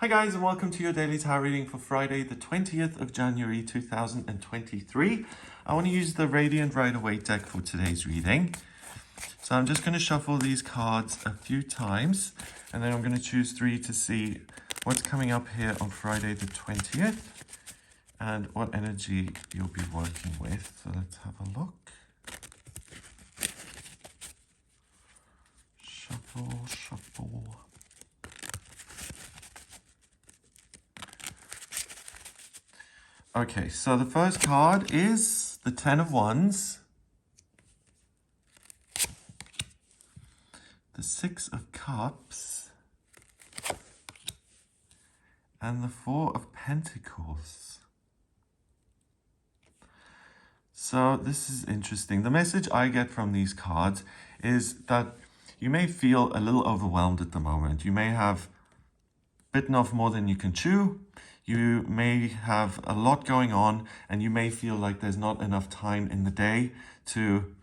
Hi guys, and welcome to your daily tarot reading for Friday the 20th of January 2023. I want to use the Radiant Rider-Waite deck for today's reading. So I'm just going to shuffle these cards a few times and then I'm going to choose three to see what's coming up here on Friday the 20th and what energy you'll be working with. So let's have a look. Shuffle, shuffle. Okay, so the first card is the Ten of Wands, the Six of Cups, and the Four of Pentacles. So this is interesting. The message I get from these cards is that you may feel a little overwhelmed at the moment. You may have bitten off more than you can chew. You may have a lot going on and you may feel like there's not enough time in the day to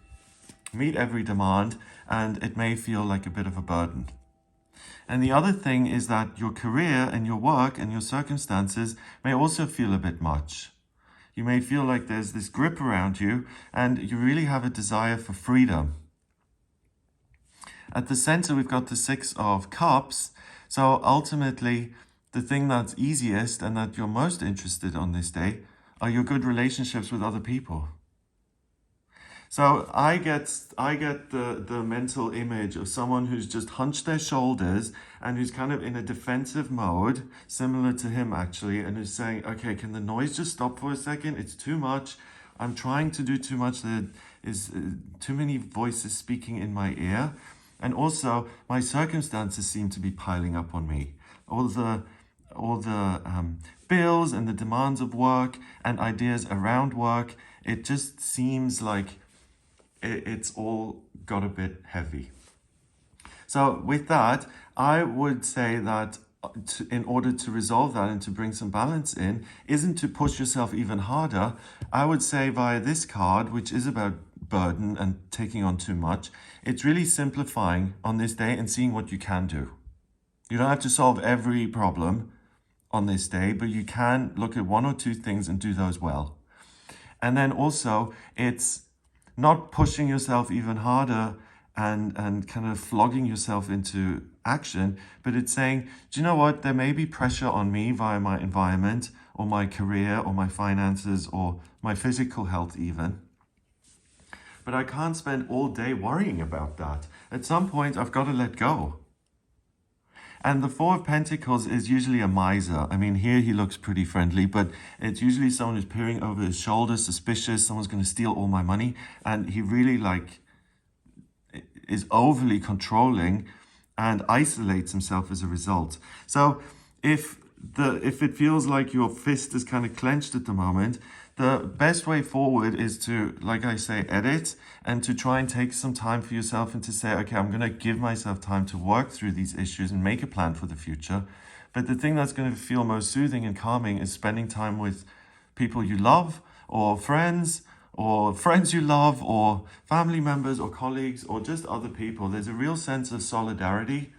meet every demand, and it may feel like a bit of a burden. And the other thing is that your career and your work and your circumstances may also feel a bit much. You may feel like there's this grip around you and you really have a desire for freedom. At the center, we've got the Six of Cups. So ultimately, the thing that's easiest and that you're most interested on this day are your good relationships with other people. So I get the mental image of someone who's just hunched their shoulders and who's kind of in a defensive mode, similar to him actually, and who's saying, okay, can the noise just stop for a second? It's too much. I'm trying to do too much. There is too many voices speaking in my ear. And also, my circumstances seem to be piling up on me. All the bills and the demands of work and ideas around work, it just seems like it's all got a bit heavy. So with that, I would say that in order to resolve that and to bring some balance in, isn't to push yourself even harder. I would say via this card, which is about burden and taking on too much, it's really simplifying on this day and seeing what you can do. You don't have to solve every problem on this day, but you can look at one or two things and do those well. And then also, it's not pushing yourself even harder and kind of flogging yourself into action, but it's saying, do you know what? There may be pressure on me via my environment or my career or my finances or my physical health even. But I can't spend all day worrying about that. At some point, I've got to let go. And the Four of Pentacles is usually a miser. I mean, here he looks pretty friendly, but it's usually someone who's peering over his shoulder, suspicious, someone's going to steal all my money. And he really is overly controlling and isolates himself as a result. So if it feels like your fist is kind of clenched at the moment, the best way forward is to, like I say, edit and to try and take some time for yourself and to say, okay, I'm going to give myself time to work through these issues and make a plan for the future. But the thing that's going to feel most soothing and calming is spending time with people you love, or friends you love, or family members or colleagues, or just other people. There's a real sense of solidarity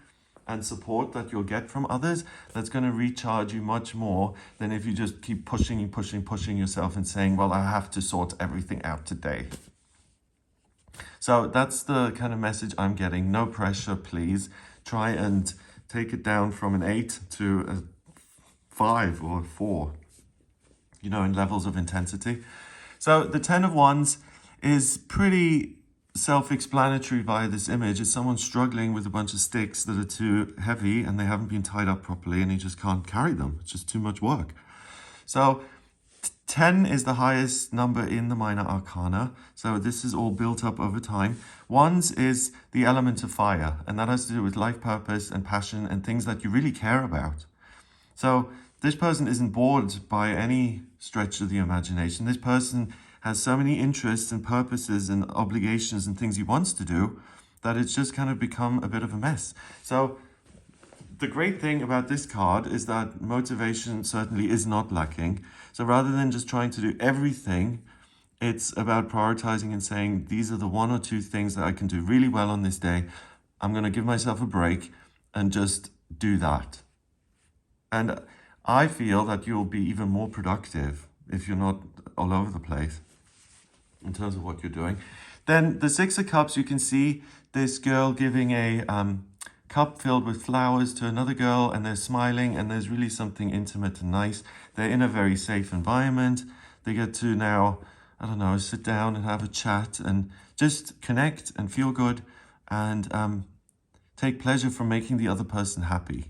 and support that you'll get from others that's going to recharge you much more than if you just keep pushing yourself and saying, well, I have to sort everything out today. So that's the kind of message I'm getting. No pressure, please. Try and take it down from an 8 to a 5 or a 4, in levels of intensity. So the Ten of Wands is pretty self-explanatory via this image. It's someone struggling with a bunch of sticks that are too heavy and they haven't been tied up properly and he just can't carry them. It's just too much work. So 10 is the highest number in the minor arcana. So this is all built up over time. Wands is the element of fire, and that has to do with life purpose and passion and things that you really care about. So this person isn't bored by any stretch of the imagination. This person has so many interests and purposes and obligations and things he wants to do that it's just kind of become a bit of a mess. So the great thing about this card is that motivation certainly is not lacking. So rather than just trying to do everything, it's about prioritizing and saying, these are the one or two things that I can do really well on this day. I'm going to give myself a break and just do that. And I feel that you'll be even more productive if you're not all over the place in terms of what you're doing. Then the Six of Cups, you can see this girl giving a cup filled with flowers to another girl, and they're smiling, and there's really something intimate and nice. They're in a very safe environment. They get to now, I don't know, sit down and have a chat and just connect and feel good and take pleasure from making the other person happy.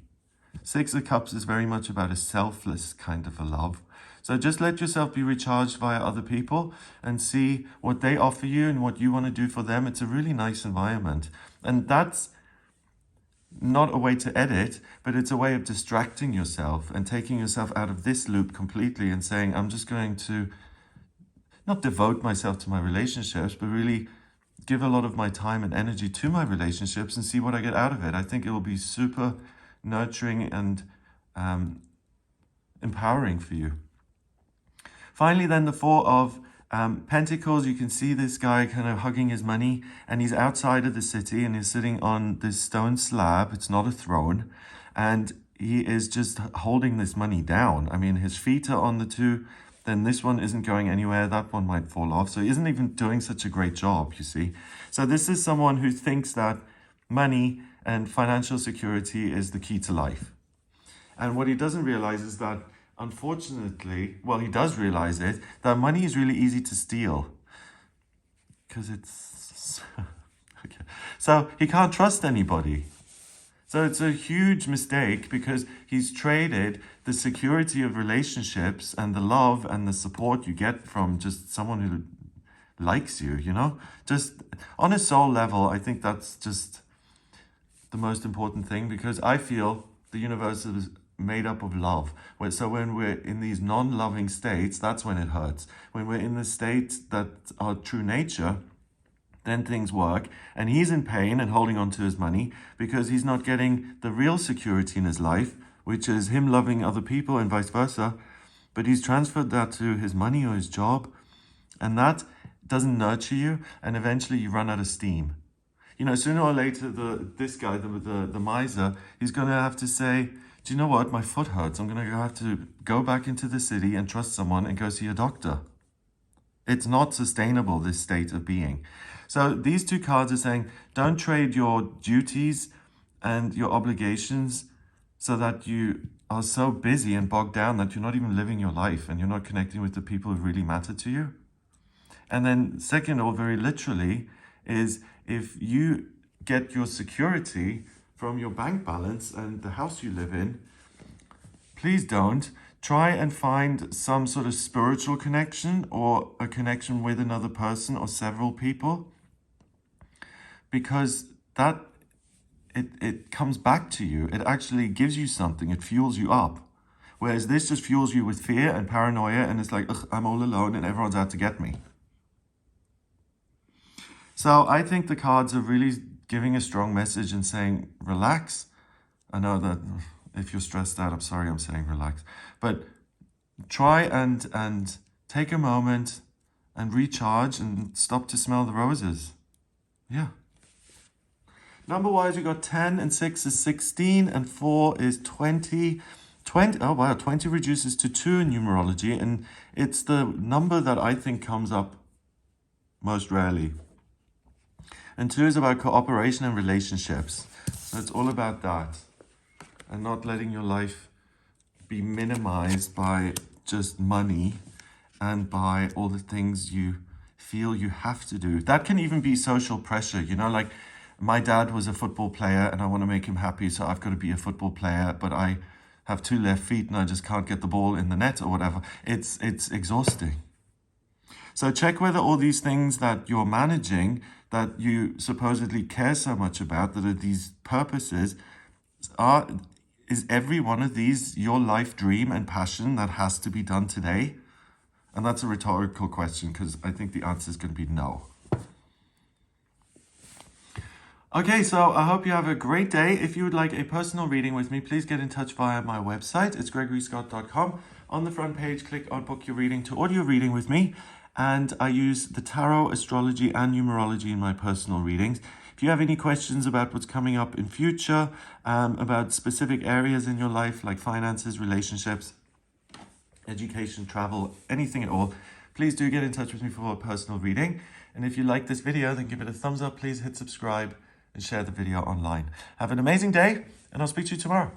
Six of Cups is very much about a selfless kind of a love. So just let yourself be recharged via other people and see what they offer you and what you want to do for them. It's a really nice environment. And that's not a way to edit, but it's a way of distracting yourself and taking yourself out of this loop completely and saying, I'm just going to not devote myself to my relationships, but really give a lot of my time and energy to my relationships and see what I get out of it. I think it will be super nurturing and empowering for you. Finally, then the Four of Pentacles, you can see this guy kind of hugging his money, and he's outside of the city and he's sitting on this stone slab. It's not a throne. And he is just holding this money down. I mean, his feet are on the two, then this one isn't going anywhere. That one might fall off. So he isn't even doing such a great job, you see. So this is someone who thinks that money and financial security is the key to life. And what he doesn't realize is that, unfortunately, well, he does realize it, that money is really easy to steal. Because it's... okay. So he can't trust anybody. So it's a huge mistake because he's traded the security of relationships and the love and the support you get from just someone who likes you, you know? Just on a soul level, I think that's just the most important thing, because I feel the universe is made up of love. So when we're in these non-loving states, that's when it hurts. When we're in the states that are true nature, then things work. And he's in pain and holding on to his money because he's not getting the real security in his life, which is him loving other people and vice versa. But he's transferred that to his money or his job. And that doesn't nurture you. And eventually you run out of steam. You know, sooner or later, this guy, the miser, he's going to have to say, do you know what? My foot hurts. I'm going to have to go back into the city and trust someone and go see a doctor. It's not sustainable, this state of being. So these two cards are saying, don't trade your duties and your obligations so that you are so busy and bogged down that you're not even living your life and you're not connecting with the people who really matter to you. And then second, or very literally, is if you get your security from your bank balance and the house you live in, please don't. Try and find some sort of spiritual connection or a connection with another person or several people, because that it comes back to you. It actually gives you something. It fuels you up. Whereas this just fuels you with fear and paranoia, and it's like, ugh, I'm all alone and everyone's out to get me. So I think the cards are really giving a strong message and saying, relax. I know that if you're stressed out, I'm sorry I'm saying relax. But try and take a moment and recharge and stop to smell the roses. Yeah. Number-wise, we got 10 and 6 is 16 and 4 is 20. 20, oh wow, 20 reduces to 2 in numerology, and it's the number that I think comes up most rarely. And 2 is about cooperation and relationships. So it's all about that. And not letting your life be minimized by just money and by all the things you feel you have to do. That can even be social pressure, you know, like my dad was a football player and I want to make him happy, so I've got to be a football player, but I have 2 left feet and I just can't get the ball in the net or whatever. It's exhausting. So check whether all these things that you're managing, that you supposedly care so much about, that are these purposes, is every one of these your life dream and passion that has to be done today? And that's a rhetorical question, because I think the answer is going to be no. Okay, so I hope you have a great day. If you would like a personal reading with me, please get in touch via my website. It's gregoryscott.com. On the front page, click on Book Your Reading to audio reading with me. And I use the tarot, astrology, and numerology in my personal readings. If you have any questions about what's coming up in future, about specific areas in your life like finances, relationships, education, travel, anything at all, please do get in touch with me for a personal reading. And if you like this video, then give it a thumbs up, please hit subscribe and share the video online. Have an amazing day, and I'll speak to you tomorrow.